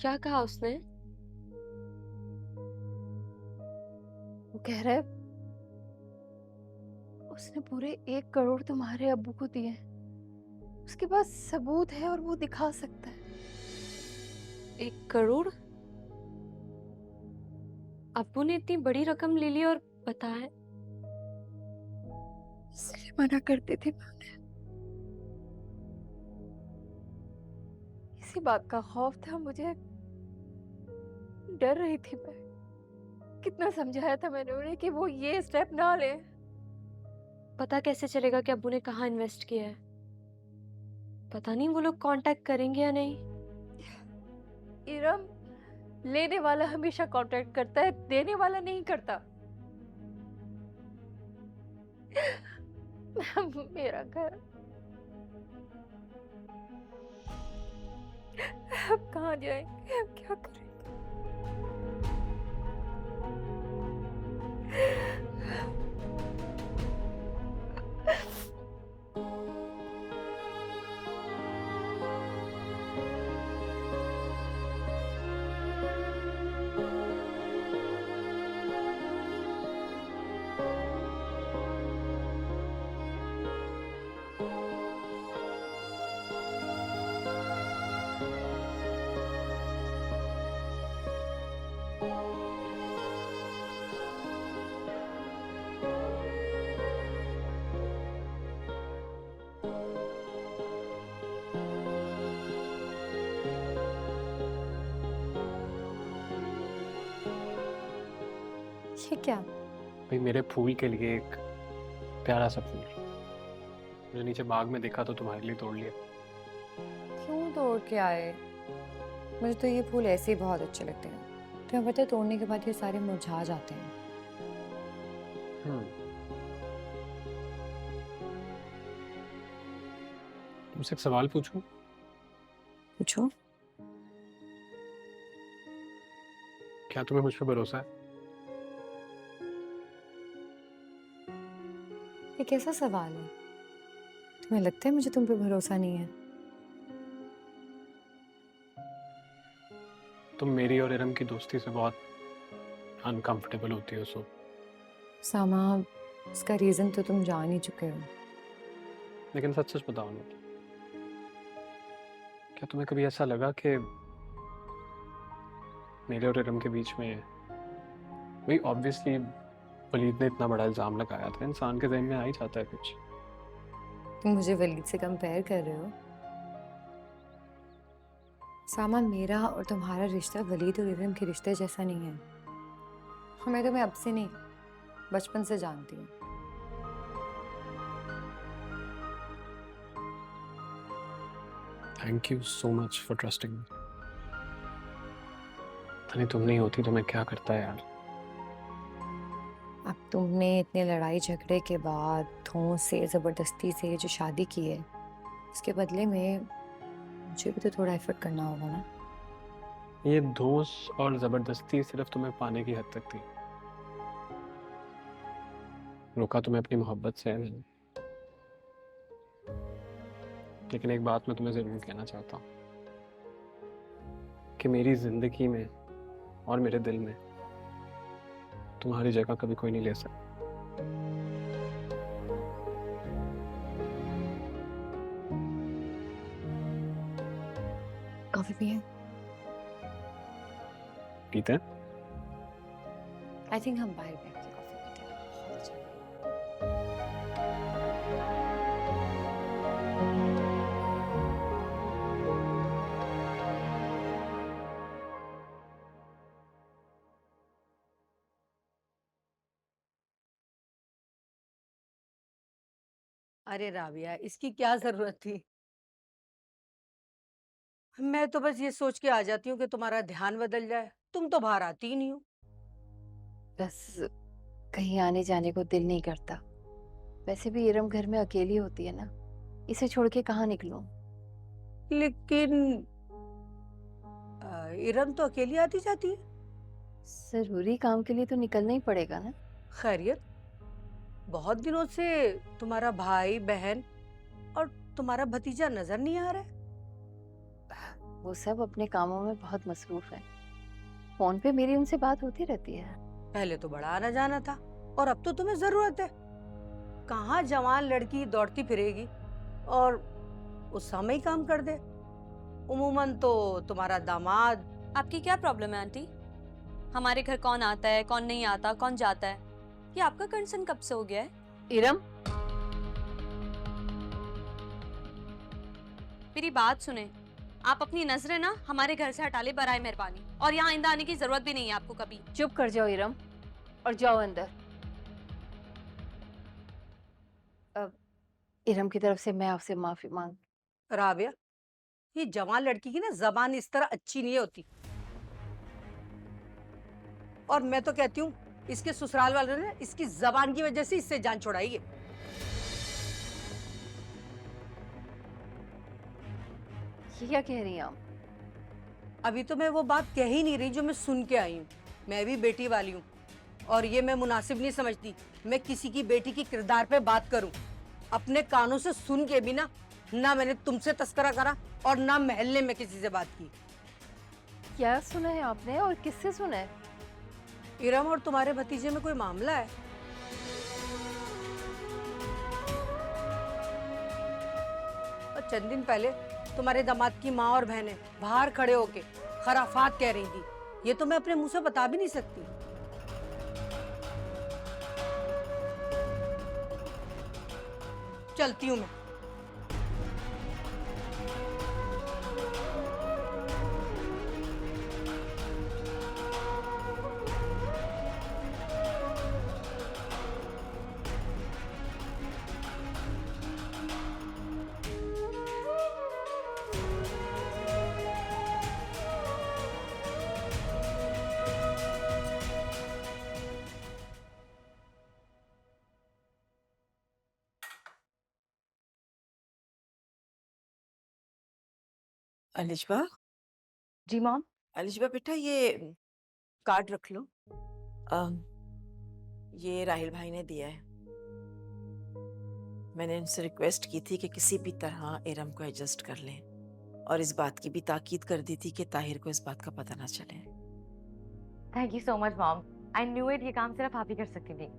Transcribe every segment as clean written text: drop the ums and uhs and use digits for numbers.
क्या कहा उसने? वो कह रहा है उसने पूरे 1 करोड़ तुम्हारे अब्बू को दिए हैं। उसके पास सबूत है और वो दिखा सकता है। 1 करोड़? अब्बू ने इतनी बड़ी रकम ले ली और बताया? इसलिए मना करती थी मैं उन्हें। इसी बात का खौफ था मुझे। डर रही थी मैं। कितना समझाया था मैंने उन्हें कि वो ये स्टेप ना ले। पता कैसे चलेगा कि अब्बू ने कहाँ इन्वेस्ट किया है? पता नहीं वो लोग कांटेक्ट करेंगे या नहीं। इरम, लेने वाला हमेशा कांटेक्ट करता है, देने वाला नहीं करता। मेरा घर अब कहाँ जाएंगे, अब क्या करें? ये क्या? भाई मेरे फूल के लिए एक प्यारा सा फूल मुझे नीचे बाग में दिखा तो तुम्हारे लिए तोड़ लिया। क्यों तोड़ के आए? मुझे तो ये फूल ऐसे ही बहुत अच्छे लगते हैं। तुम्हें पता है तोड़ने के बाद ये सारे मुरझा जाते हैं। हम्म तुमसे एक सवाल पूछूं? पूछो। क्या तुम्हें मुझ पर भरोसा है? ये कैसा सवाल है? तुम्हें लगता है मुझे तुम पे भरोसा नहीं है? तुम मेरी और इरम की दोस्ती से बहुत अनकंफर्टेबल होती हो सो सामा, इसका रीजन तो तुम जान ही चुके हो। लेकिन सच सच बताओ ना, क्या तुम्हें कभी ऐसा लगा कि मेरे और इरम के बीच में, भाई ऑब्वियसली वलीद ने इतना बड़ा इल्जाम लगाया था, इंसान के ज़हन में आ ही जाता है कुछ। तुम मुझे वलीद से कंपेयर कर रहे हो? सामा, मेरा और तुम्हारा रिश्ता वलीद और इरम के रिश्ते जैसा नहीं है। मैं तुम्हें अब से नहीं, बचपन से जानती हूँ। Thank you so much for trusting मी। नहीं तुम नहीं होती तो मैं क्या करता यार। अब तुमने इतने लड़ाई झगड़े के बाद धों से जबरदस्ती से जो शादी की है, उसके बदले में मुझे भी तो थोड़ा एफर्ट करना होगा ना। ये दोस्त और जबरदस्ती सिर्फ तुम्हें पाने की हद तक थी। रोका तुम्हें अपनी मोहब्बत से है मैंने। लेकिन एक बात मैं तुम्हें जरूर कहना चाहता हूँ कि मेरी जिंदगी में और मेरे दिल में तुम्हारी जगह कभी कोई नहीं ले सकता। कॉफी पिए? पीते हैं? आई थिंक हम बाहर बैठ के कॉफी पीते हैं, बहुत अच्छा लगेगा। अरे राबिया, इसकी क्या जरूरत थी? मैं तो बस ये सोच के आ जाती हूँ कि तुम्हारा ध्यान बदल जाए। तुम तो बाहर आती ही नहीं हो। बस कहीं आने जाने को दिल नहीं करता। वैसे भी इरम घर में अकेली होती है ना, इसे छोड़ के कहाँ निकलूं? लेकिन इरम तो अकेली आती जाती है। जरूरी काम के लिए तो निकलना ही पड़ेगा ना। खैरियत? बहुत दिनों से तुम्हारा भाई बहन और तुम्हारा भतीजा नजर नहीं आ रहा है। वो सब अपने कामों में बहुत मसरूफ है। फोन पे मेरी उनसे बात होती रहती है। पहले तो बड़ा आना जाना था और अब तो तुम्हें जरूरत है। कहाँ जवान लड़की दौड़ती फिरेगी और उस समय ही काम कर दे। उमूमन तो तुम्हारा दामाद। आपकी क्या प्रॉब्लम है आंटी? हमारे घर कौन आता है, कौन नहीं आता, कौन जाता है, ये आपका कंसर्न कब से हो गया है? इरम, मेरी बात सुने, आप अपनी नजरें ना हमारे घर से हटा ले बराए मेहरबानी, और यहाँ आइंदा आने की जरूरत भी नहीं है आपको कभी। चुप कर जाओ इरम और जाओ अंदर। अब इरम की तरफ से मैं आपसे माफी मांग। राबिया, ये जवान लड़की की ना जबान इस तरह अच्छी नहीं होती। और मैं तो कहती हूँ इसके ससुराल वालों ने इसकी जबान की वजह से इससे जान छुड़ाई है। ये क्या कह रही हैं आप? अभी तो मैं वो बात कह ही नहीं रही जो मैं सुन के आई हूँ। मैं भी बेटी वाली हूँ और ये मैं मुनासिब नहीं समझती मैं किसी की बेटी की किरदार पे बात करूँ। अपने कानों से सुन के भी ना मैंने तुमसे तस्करा करा और ना महल्ले में किसी से बात की। क्या सुना है आपने और किससे सुना है? इरम और तुम्हारे भतीजे में कोई मामला है? और चंद दिन पहले तुम्हारे दामाद की माँ और बहनें बाहर खड़े होके खराफात कह रही थी। ये तो मैं अपने मुंह से बता भी नहीं सकती। चलती हूँ मैं। अलिशबा, जी मॉम। अलिशबा बेटा ये कार्ड रख लो। अम, ये राहिल भाई ने दिया है। मैंने उनसे रिक्वेस्ट की थी कि किसी भी तरह इरम को एडजस्ट कर लें और इस बात की भी ताकीद कर दी थी कि ताहिर को इस बात का पता ना चले। Thank you so much mom. I knew it, ये काम सिर्फ आप ही कर सकती थी।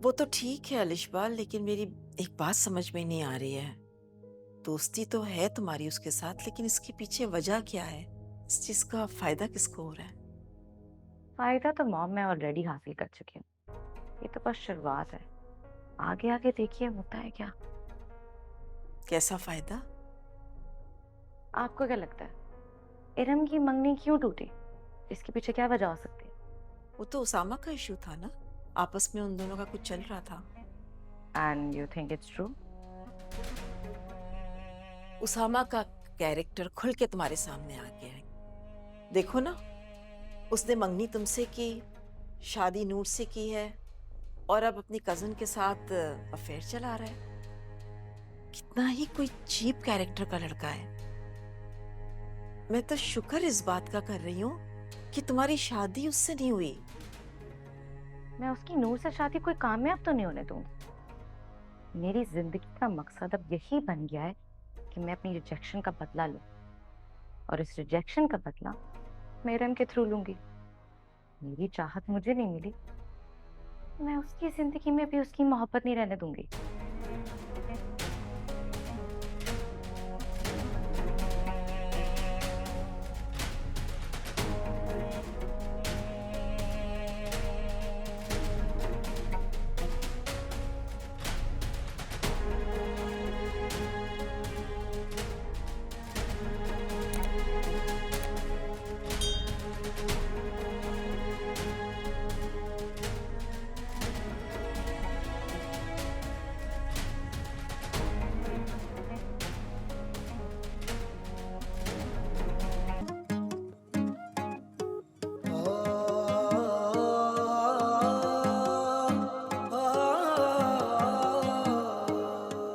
वो तो ठीक है अलिशबा, लेकिन मेरी एक बात समझ में नहीं आ रही है। दोस्ती तो है तुम्हारी उसके साथ, लेकिन इसके पीछे वजह क्या है? इस चीज का फायदा किसको हो रहा है? फायदा तो मॉम मैं ऑलरेडी हासिल कर चुकी हूँ। ये तो बस शुरुआत है, आगे आगे देखिए होता है क्या। कैसा फायदा? आपको क्या लगता है इरम की मंगनी क्यों टूटी? इसके पीछे क्या वजह हो सकती है? वो तो उसामा का इशू था ना, आपस में उन दोनों का कुछ चल रहा था। And you think it's true? Usama का कैरेक्टर खुल के तुम्हारे सामने आ गया है। देखो ना, उसने मंगनी तुमसे की, शादी नूर से की है और अब अपनी कजन के साथ अफेयर चला रहा है। कितना ही कोई चीप कैरेक्टर का लड़का है। मैं तो शुक्र इस बात का कर रही हूँ कि तुम्हारी शादी उससे नहीं हुई। मैं उसकी नूर से शादी कोई कामयाब तो नहीं होने दूंगी। मेरी जिंदगी का मकसद अब यही बन गया है कि मैं अपनी रिजेक्शन का बदला लूं, और इस रिजेक्शन का बदला मैं इरम के थ्रू लूंगी। मेरी चाहत मुझे नहीं मिली, मैं उसकी जिंदगी में भी उसकी मोहब्बत नहीं रहने दूंगी।